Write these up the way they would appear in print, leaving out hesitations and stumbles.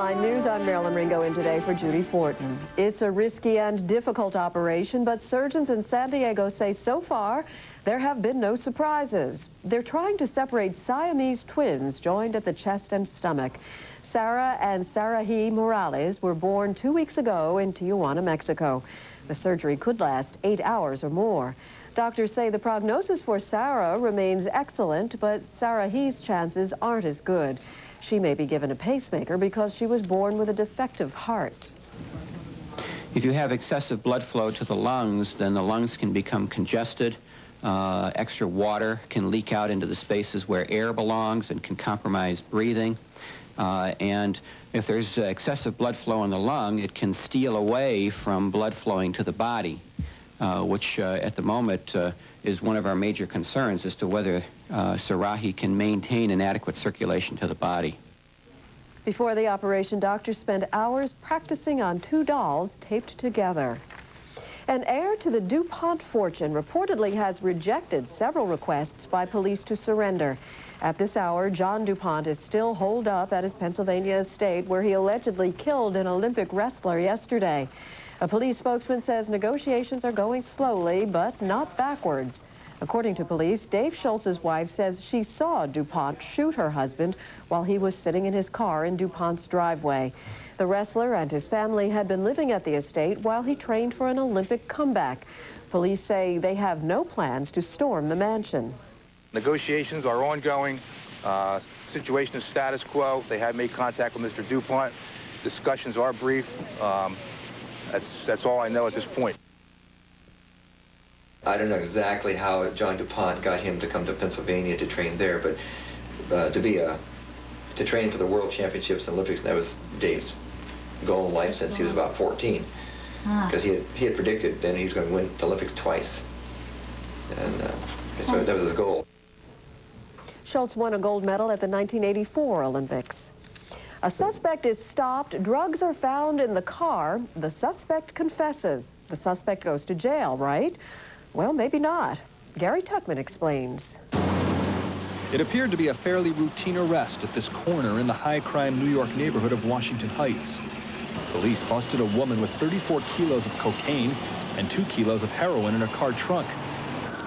9 News, I'm Marilyn Ringo in today for Judy Fortin. It's a risky and difficult operation, but surgeons in San Diego say so far there have been no surprises. They're trying to separate Siamese twins joined at the chest and stomach. Sarah and Sarahi Morales were born 2 weeks ago in Tijuana, Mexico. The surgery could last 8 hours or more. Doctors say the prognosis for Sarah remains excellent, but Sarahi's chances aren't as good. She may be given a pacemaker because she was born with a defective heart. If you have excessive blood flow to the lungs, then the lungs can become congested. Extra water can leak out into the spaces where air belongs and can compromise breathing. And if there's excessive blood flow in the lung, it can steal away from blood flowing to the body, which at the moment is one of our major concerns as to whether Sarahi can maintain an adequate circulation to the body. Before the operation, doctors spent hours practicing on 2 dolls taped together. An heir to the Dupont fortune reportedly has rejected several requests by police to surrender. At this hour, John Dupont is still holed up at his Pennsylvania estate, where he allegedly killed an Olympic wrestler yesterday. A police spokesman says negotiations are going slowly, but not backwards. According to police, Dave Schultz's wife says she saw Dupont shoot her husband while he was sitting in his car in Dupont's driveway. The wrestler and his family had been living at the estate while he trained for an Olympic comeback. Police say they have no plans to storm the mansion. Negotiations are ongoing. Situation is status quo. They have made contact with Mr. Dupont. Discussions are brief. That's all I know at this point. I don't know exactly how John Dupont got him to come to Pennsylvania to train there, but to train for the World Championships and Olympics, that was Dave's goal in life since he was about 14. Because he had predicted then he was going to win the Olympics twice. And so that was his goal. Schultz won a gold medal at the 1984 Olympics. A suspect is stopped. Drugs are found in the car. The suspect confesses. The suspect goes to jail, right? Well, maybe not. Gary Tuckman explains. It appeared to be a fairly routine arrest at this corner in the high-crime New York neighborhood of Washington Heights. Police busted a woman with 34 kilos of cocaine and 2 kilos of heroin in her car trunk.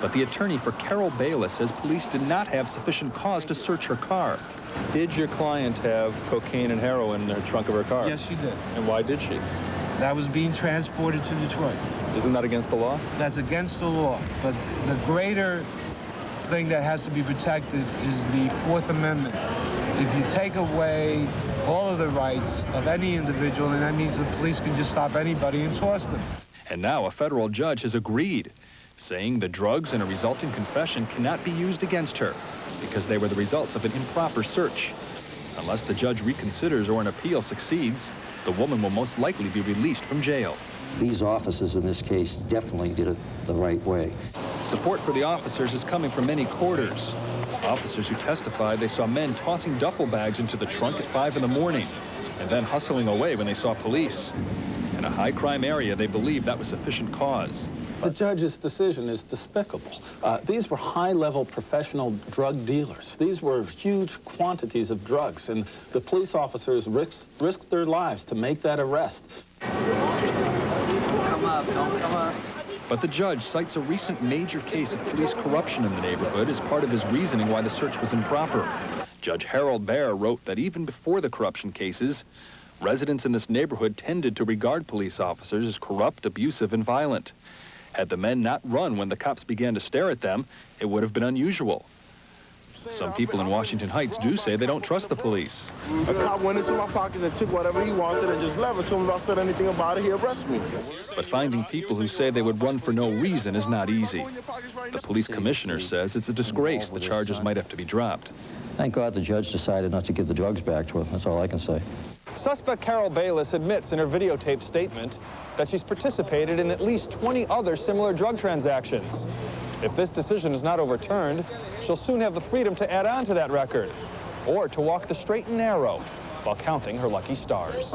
But the attorney for Carol Bayless says police did not have sufficient cause to search her car. Did your client have cocaine and heroin in the trunk of her car? Yes, she did. And why did she? That was being transported to Detroit. Isn't that against the law? That's against the law. But the greater thing that has to be protected is the Fourth Amendment. If you take away all of the rights of any individual, then that means the police can just stop anybody and toss them. And now a federal judge has agreed, saying the drugs and a resulting confession cannot be used against her because they were the results of an improper search. Unless the judge reconsiders or an appeal succeeds, the woman will most likely be released from jail. These officers in this case definitely did it the right way. Support for the officers is coming from many quarters. Officers who testified they saw men tossing duffel bags into the trunk at 5 in the morning and then hustling away when they saw police. In a high-crime area, they believe that was sufficient cause. The judge's decision is despicable. These were high-level professional drug dealers. These were huge quantities of drugs, and the police officers risked their lives to make that arrest. Come up, don't come up. But the judge cites a recent major case of police corruption in the neighborhood as part of his reasoning why the search was improper. Judge Harold Baer wrote that even before the corruption cases, residents in this neighborhood tended to regard police officers as corrupt, abusive, and violent. Had the men not run when the cops began to stare at them, it would have been unusual. Some people in Washington Heights do say they don't trust the police. A cop went into my pockets and took whatever he wanted and just left. I told him if I said anything about it, he'd arrest me. But finding people who say they would run for no reason is not easy. The police commissioner says it's a disgrace the charges might have to be dropped. Thank God the judge decided not to give the drugs back to him. That's all I can say. Suspect Carol Bayless admits in her videotaped statement that she's participated in at least 20 other similar drug transactions. If this decision is not overturned, she'll soon have the freedom to add on to that record, or to walk the straight and narrow while counting her lucky stars.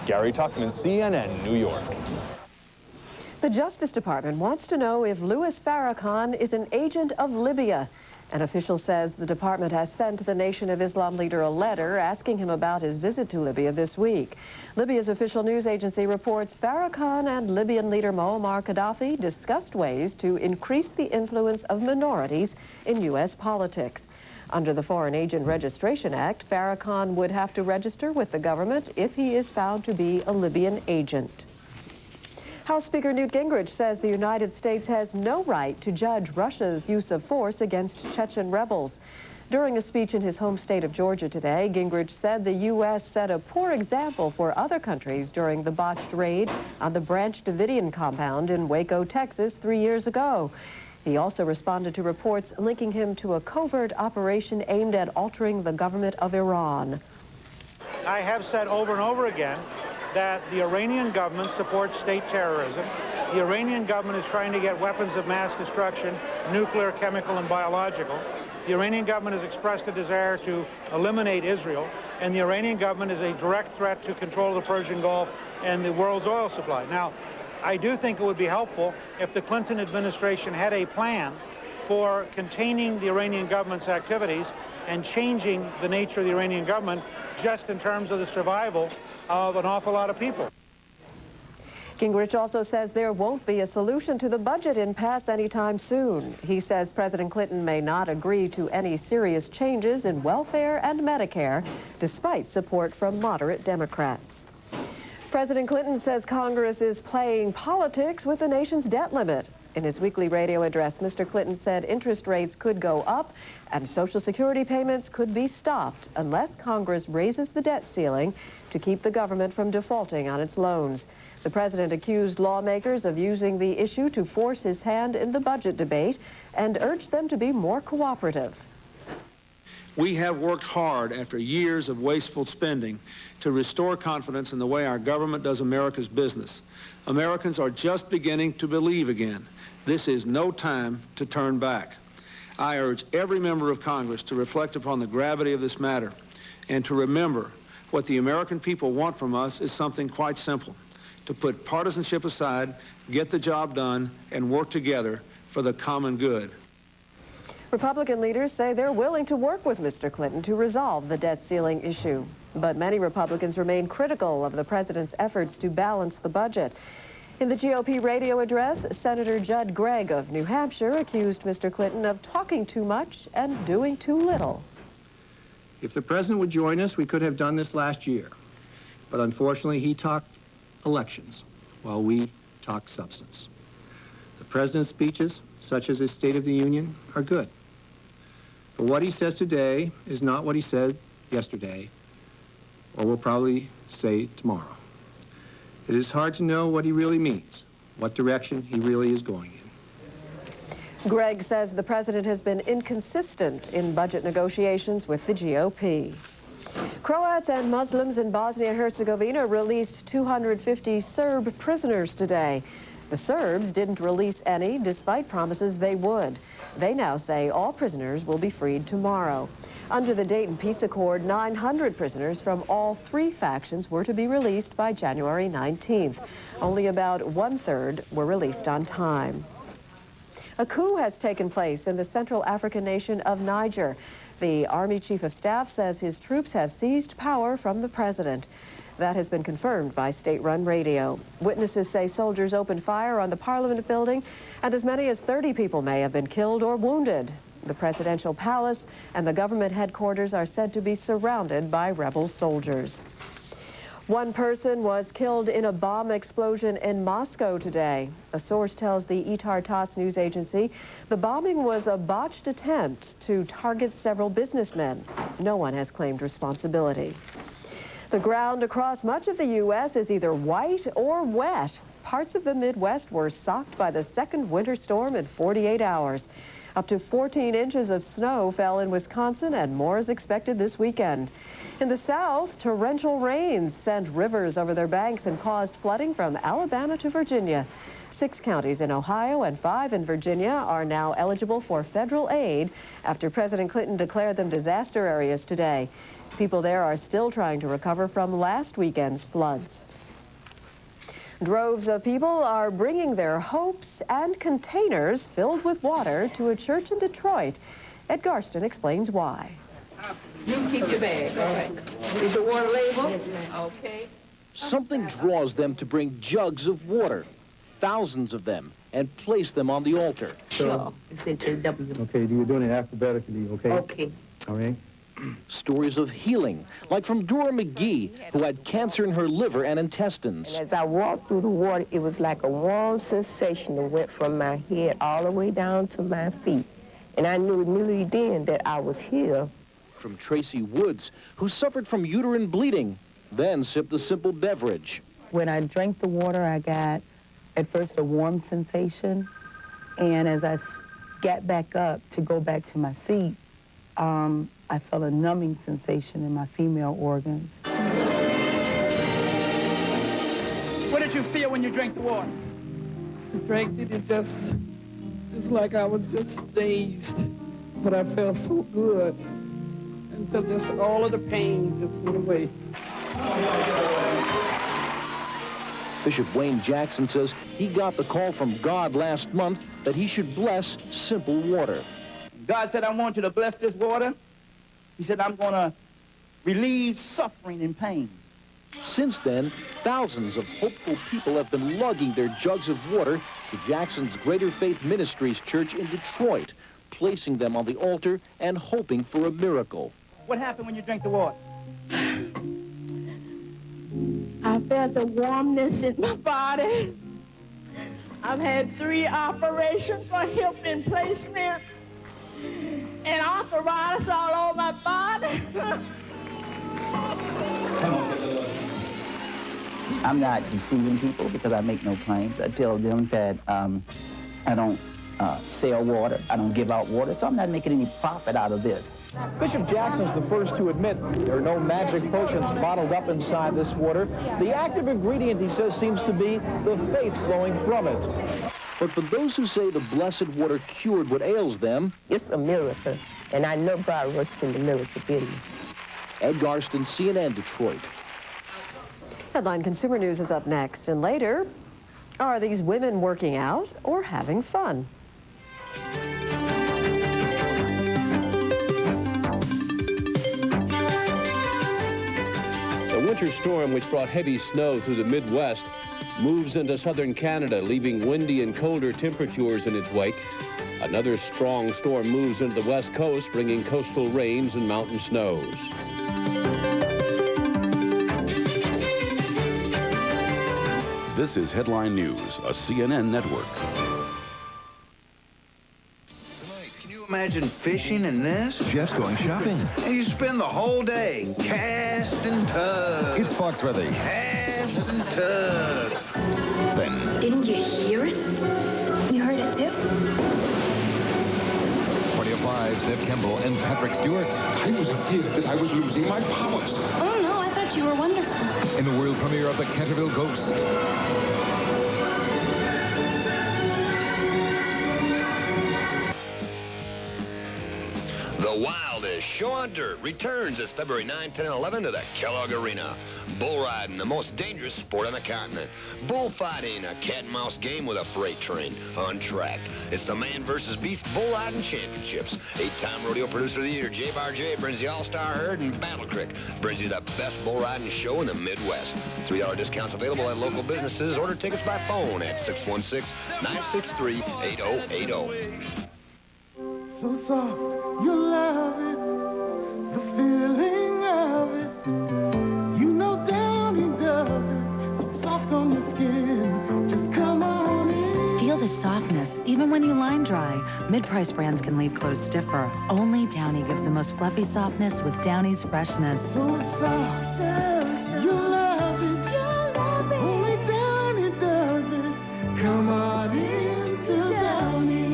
Gary Tuckman, CNN, New York. The Justice Department wants to know if Louis Farrakhan is an agent of Libya. An official says the department has sent the Nation of Islam leader a letter asking him about his visit to Libya this week. Libya's official news agency reports Farrakhan and Libyan leader Muammar Gaddafi discussed ways to increase the influence of minorities in U.S. politics. Under the Foreign Agent Registration Act, Farrakhan would have to register with the government if he is found to be a Libyan agent. House Speaker Newt Gingrich says the United States has no right to judge Russia's use of force against Chechen rebels. During a speech in his home state of Georgia today, Gingrich said the U.S. set a poor example for other countries during the botched raid on the Branch Davidian compound in Waco, Texas, 3 years ago. He also responded to reports linking him to a covert operation aimed at altering the government of Iran. I have said over and over again that the Iranian government supports state terrorism. The Iranian government is trying to get weapons of mass destruction, nuclear, chemical, and biological. The Iranian government has expressed a desire to eliminate Israel, and the Iranian government is a direct threat to control the Persian Gulf and the world's oil supply. Now, I do think it would be helpful if the Clinton administration had a plan for containing the Iranian government's activities and changing the nature of the Iranian government just in terms of the survival of an awful lot of people. Gingrich also says there won't be a solution to the budget impasse anytime soon. He says President Clinton may not agree to any serious changes in welfare and Medicare, despite support from moderate Democrats. President Clinton says Congress is playing politics with the nation's debt limit. In his weekly radio address, Mr. Clinton said interest rates could go up and Social Security payments could be stopped unless Congress raises the debt ceiling to keep the government from defaulting on its loans. The president accused lawmakers of using the issue to force his hand in the budget debate and urged them to be more cooperative. We have worked hard after years of wasteful spending to restore confidence in the way our government does America's business. Americans are just beginning to believe again. This is no time to turn back. I urge every member of Congress to reflect upon the gravity of this matter and to remember what the American people want from us is something quite simple: to put partisanship aside, get the job done, and work together for the common good. Republican leaders say they're willing to work with Mr. Clinton to resolve the debt ceiling issue. But many Republicans remain critical of the president's efforts to balance the budget. In the GOP radio address, Senator Judd Gregg of New Hampshire accused Mr. Clinton of talking too much and doing too little. If the president would join us, we could have done this last year. But unfortunately, he talked elections while we talked substance. The president's speeches, such as his State of the Union, are good. But what he says today is not what he said yesterday, or will probably say tomorrow. It is hard to know what he really means, what direction he really is going in. Gregg says the president has been inconsistent in budget negotiations with the GOP. Croats and Muslims in Bosnia-Herzegovina released 250 Serb prisoners today. The Serbs didn't release any, despite promises they would. They now say all prisoners will be freed tomorrow. Under the Dayton Peace Accord, 900 prisoners from all three factions were to be released by January 19th. Only about 1/3 were released on time. A coup has taken place in the Central African nation of Niger. The Army Chief of Staff says his troops have seized power from the president. That has been confirmed by state-run radio. Witnesses say soldiers opened fire on the Parliament building, and as many as 30 people may have been killed or wounded. The presidential palace and the government headquarters are said to be surrounded by rebel soldiers. One person was killed in a bomb explosion in Moscow today. A source tells the Itar TASS news agency the bombing was a botched attempt to target several businessmen. No one has claimed responsibility. The ground across much of the U.S. is either white or wet. Parts of the Midwest were socked by the second winter storm in 48 hours. Up to 14 inches of snow fell in Wisconsin, and more is expected this weekend. In the South, torrential rains sent rivers over their banks and caused flooding from Alabama to Virginia. 6 counties in Ohio and 5 in Virginia are now eligible for federal aid after President Clinton declared them disaster areas today. People there are still trying to recover from last weekend's floods. Droves of people are bringing their hopes and containers filled with water to a church in Detroit. Ed Garston explains why. You keep your bag, all right. Is the water labeled? Okay. Something draws them to bring jugs of water, thousands of them, and place them on the altar. Sure. It's H-A-W. Okay, you're doing it alphabetically, okay? Okay. All right. Stories of healing, like from Dora McGee, who had cancer in her liver and intestines. And as I walked through the water, it was like a warm sensation that went from my head all the way down to my feet. And I knew immediately then that I was healed. From Tracy Woods, who suffered from uterine bleeding, then sipped the simple beverage. When I drank the water, I got, at first, a warm sensation. And as I got back up to go back to my seat, I felt a numbing sensation in my female organs. What did you feel when you drank the water? I drank it, it just like I was just dazed. But I felt so good. Until just all of the pain just went away. Bishop Wayne Jackson says he got the call from God last month that he should bless simple water. God said, I want you to bless this water. He said, I'm going to relieve suffering and pain. Since then, thousands of hopeful people have been lugging their jugs of water to Jackson's Greater Faith Ministries Church in Detroit, placing them on the altar and hoping for a miracle. What happened when you drank the water? I felt the warmness in my body. I've had 3 operations for hip replacement and arthritis all over my body. I'm not deceiving people because I make no claims. I tell them that I don't sell water, I don't give out water, so I'm not making any profit out of this. Bishop Jackson's the first to admit there are no magic potions bottled up inside this water. The active ingredient, he says, seems to be the faith flowing from it. But for those who say the blessed water cured what ails them, It's a miracle, and I know God works in the miracle business. Ed Garston, CNN, Detroit. Headline Consumer News is up next, and later, are these women working out or having fun? The winter storm, which brought heavy snow through the Midwest, moves into southern Canada, leaving windy and colder temperatures in its wake. Another strong storm moves into the west coast, bringing coastal rains and mountain snows. This is Headline News, a CNN network. Imagine fishing in this? Jeff's going shopping. And you spend the whole day cast and tug. It's Fox Weather. Cast and tug. Then. Didn't you hear it? You heard it too? 25, Ned Campbell and Patrick Stewart. I was afraid that I was losing my powers. Oh no, I thought you were wonderful. In the world premiere of The Canterville Ghost. The wildest show on dirt returns this February 9, 10, and 11 to the Kellogg Arena. Bull riding, the most dangerous sport on the continent. Bullfighting, a cat and mouse game with a freight train, untracked. It's the man versus beast bull riding championships. 8-time rodeo producer of the year, J-Bar J brings the all-star herd, and Battle Creek brings you the best bull riding show in the Midwest. $3 discounts available at local businesses. Order tickets by phone at 616-963-8080. So soft, you love it, the feeling of it. You know Downy does it, so soft on your skin, just come on in. Feel the softness, even when you line dry. Mid-price brands can leave clothes stiffer. Only Downy gives the most fluffy softness with Downy's freshness. So soft, you love it, only Downy does it. Come on into Downy.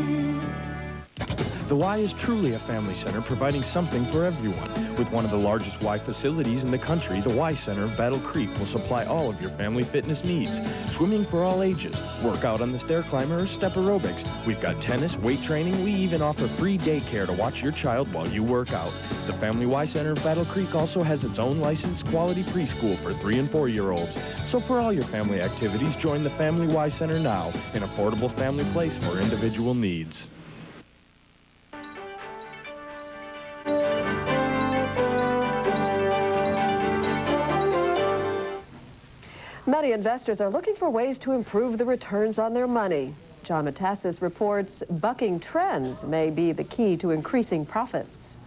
The Y is truly a family center providing something for everyone. With one of the largest Y facilities in the country, the Y Center of Battle Creek will supply all of your family fitness needs. Swimming for all ages, workout on the stair climber, or step aerobics. We've got tennis, weight training. We even offer free daycare to watch your child while you work out. The Family Y Center of Battle Creek also has its own licensed quality preschool for 3- and 4-year-olds. So for all your family activities, join the Family Y Center now, an affordable family place for individual needs. Many investors are looking for ways to improve the returns on their money. John Metaxas reports bucking trends may be the key to increasing profits.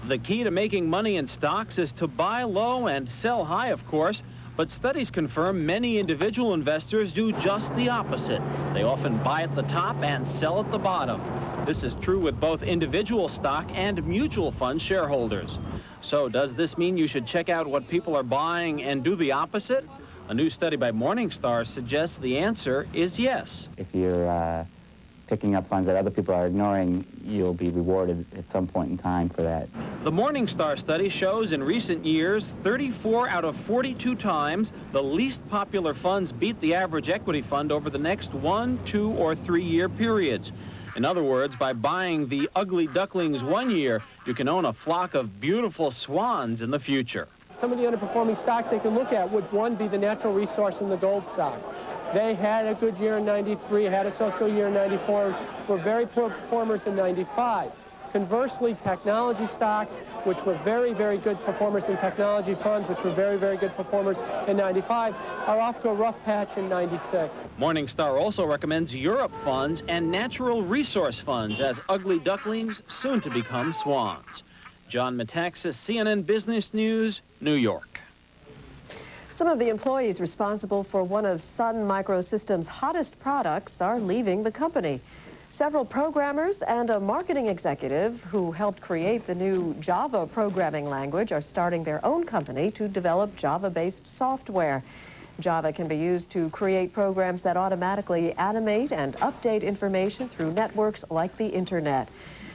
The key to making money in stocks is to buy low and sell high, of course. But studies confirm many individual investors do just the opposite. They often buy at the top and sell at the bottom. This is true with both individual stock and mutual fund shareholders. So does this mean you should check out what people are buying and do the opposite? A new study by Morningstar suggests the answer is yes. If you're picking up funds that other people are ignoring, you'll be rewarded at some point in time for that. The Morningstar study shows in recent years, 34 out of 42 times, the least popular funds beat the average equity fund over the next 1, 2, or 3-year periods. In other words, by buying the ugly ducklings one year, you can own a flock of beautiful swans in the future. Some of the underperforming stocks they can look at would, one, be the natural resource and the gold stocks. They had a good year in 93, had a so-so year in 94, were very poor performers in 95. Conversely, technology stocks, which were very, very good performers in technology funds, which were very, very good performers in 95, are off to a rough patch in 96. Morningstar also recommends Europe funds and natural resource funds as ugly ducklings soon to become swans. John Metaxas, CNN Business News, New York. Some of the employees responsible for one of Sun Microsystems' hottest products are leaving the company. Several programmers and a marketing executive who helped create the new Java programming language are starting their own company to develop Java-based software. Java can be used to create programs that automatically animate and update information through networks like the Internet.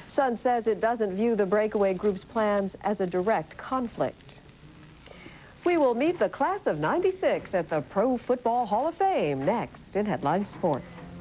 Sun says it doesn't view the breakaway group's plans as a direct conflict. We will meet the class of '96 at the Pro Football Hall of Fame next in Headline Sports.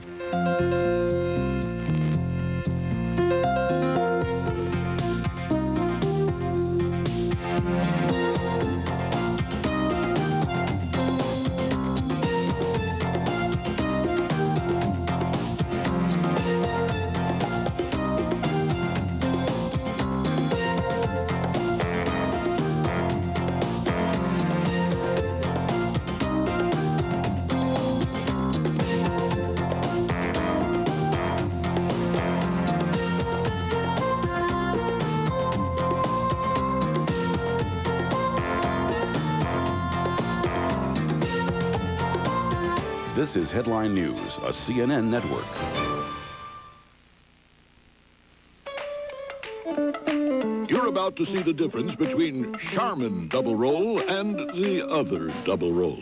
This is Headline News, a CNN network. You're about to see the difference between Charmin Double Roll and the other Double Roll.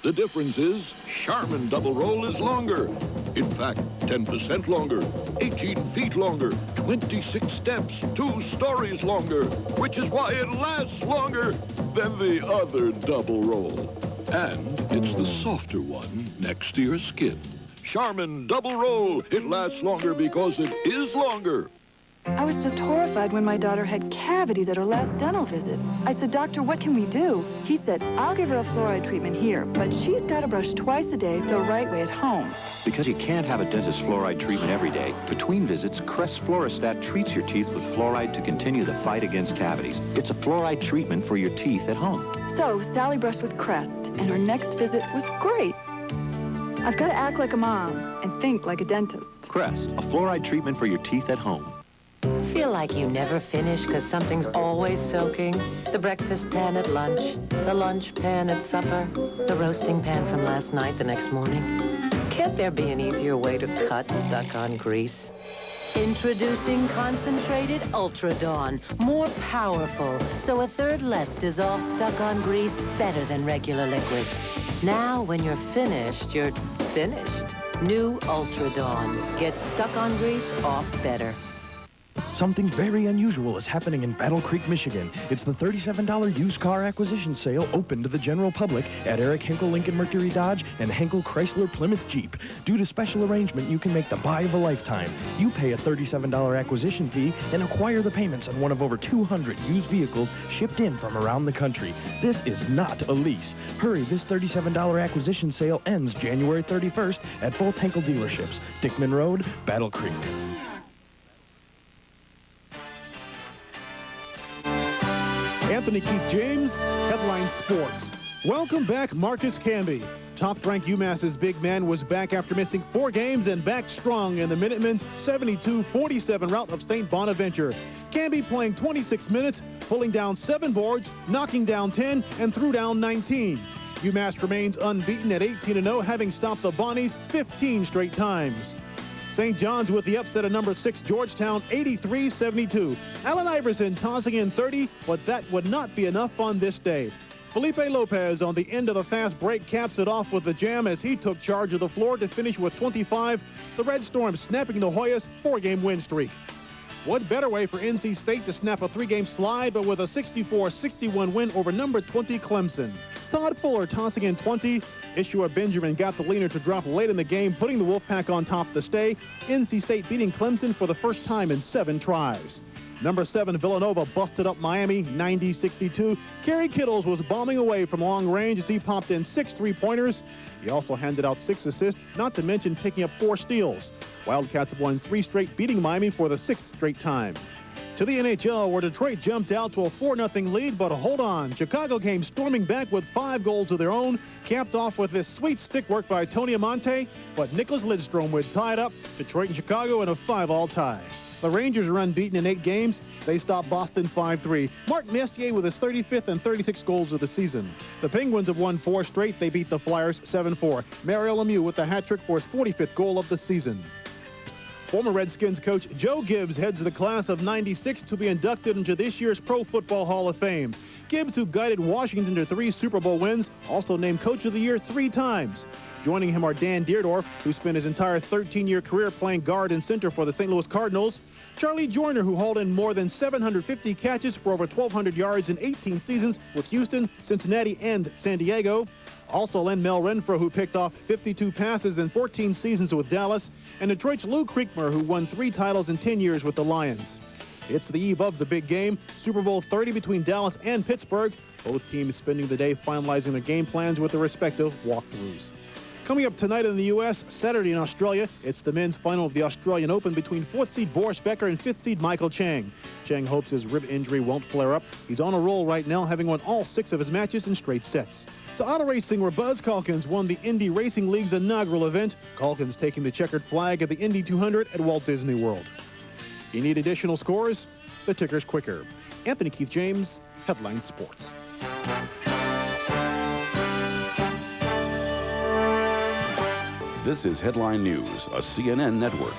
The difference is Charmin Double Roll is longer. In fact, 10% longer, 18 feet longer, 26 steps, 2 stories longer, which is why it lasts longer than the other Double Roll. And it's the softer one next to your skin. Charmin Double Roll. It lasts longer because it is longer. I was just horrified when my daughter had cavities at her last dental visit. I said, "Doctor, what can we do?" He said, "I'll give her a fluoride treatment here, but she's got to brush twice a day the right way at home." Because you can't have a dentist fluoride treatment every day, between visits, Crest Fluorostat treats your teeth with fluoride to continue the fight against cavities. It's a fluoride treatment for your teeth at home. So Sally brushed with Crest, and her next visit was great. I've got to act like a mom and think like a dentist. Crest, a fluoride treatment for your teeth at home. Feel like you never finish because something's always soaking? The breakfast pan at lunch, the lunch pan at supper, the roasting pan from last night the next morning. Can't there be an easier way to cut stuck-on grease? Introducing Concentrated Ultra Dawn. More powerful, so a third less dissolved stuck-on grease better than regular liquids. Now, when you're finished, you're finished. New Ultra Dawn. Get stuck-on grease off better. Something very unusual is happening in Battle Creek, Michigan. It's the $37 used car acquisition sale open to the general public at Eric Henkel Lincoln Mercury Dodge and Henkel Chrysler Plymouth Jeep. Due to special arrangement, you can make the buy of a lifetime. You pay a $37 acquisition fee and acquire the payments on one of over 200 used vehicles shipped in from around the country. This is not a lease. Hurry, this $37 acquisition sale ends January 31st at both Henkel dealerships, Dickman Road, Battle Creek. Anthony Keith James, Headline Sports. Welcome back, Marcus Camby. Top-ranked UMass's big man was back after missing 4 games and back strong in the Minutemen's 72-47 rout of St. Bonaventure. Camby playing 26 minutes, pulling down 7 boards, knocking down 10, and threw down 19. UMass remains unbeaten at 18-0, having stopped the Bonnies 15 straight times. St. John's with the upset of number 6 Georgetown 83-72. Allen Iverson tossing in 30, but that would not be enough on this day. Felipe Lopez on the end of the fast break caps it off with the jam as he took charge of the floor to finish with 25. The Red Storm snapping the Hoyas' 4-game win streak. What better way for NC State to snap a 3-game slide but with a 64-61 win over number 20 Clemson. Todd Fuller tossing in 20. Ishua Benjamin got the leaner to drop late in the game, putting the Wolfpack on top to stay. NC State beating Clemson for the first time in 7 tries. Number 7 Villanova busted up Miami 90-62. Kerry Kittles was bombing away from long range as he popped in 6 3-pointers. He also handed out 6 assists, not to mention picking up 4 steals. Wildcats won 3 straight, beating Miami for the 6th straight time. To the NHL, where Detroit jumped out to a 4-0 lead, but hold on. Chicago came storming back with 5 goals of their own, capped off with this sweet stick work by Tony Amonte, but Nicholas Lidstrom would tie it up. Detroit and Chicago in a 5-all tie. The Rangers are unbeaten in 8 games. They stopped Boston 5-3. Mark Messier with his 35th and 36th goals of the season. The Penguins have won 4 straight. They beat the Flyers 7-4. Mario Lemieux with the hat trick for his 45th goal of the season. Former Redskins coach Joe Gibbs heads the class of '96 to be inducted into this year's Pro Football Hall of Fame. Gibbs, who guided Washington to 3 Super Bowl wins, also named Coach of the Year 3 times. Joining him are Dan Deerdorf, who spent his entire 13-year career playing guard and center for the St. Louis Cardinals. Charlie Joyner, who hauled in more than 750 catches for over 1,200 yards in 18 seasons with Houston, Cincinnati, and San Diego. Also Len Mel Renfro, who picked off 52 passes in 14 seasons with Dallas. And Detroit's Lou Creekmer, who won 3 titles in 10 years with the Lions. It's the eve of the big game, Super Bowl 30 between Dallas and Pittsburgh. Both teams spending the day finalizing their game plans with their respective walkthroughs. Coming up tonight in the U.S., Saturday in Australia, it's the men's final of the Australian Open between 4th seed Boris Becker and 5th seed Michael Chang. Chang hopes his rib injury won't flare up. He's on a roll right now, having won all 6 of his matches in straight sets. To auto racing, where Buzz Calkins won the Indy Racing League's inaugural event. Calkins taking the checkered flag at the Indy 200 at Walt Disney World. You need additional scores? The ticker's quicker. Anthony Keith James, Headline Sports. This is Headline News, a CNN network.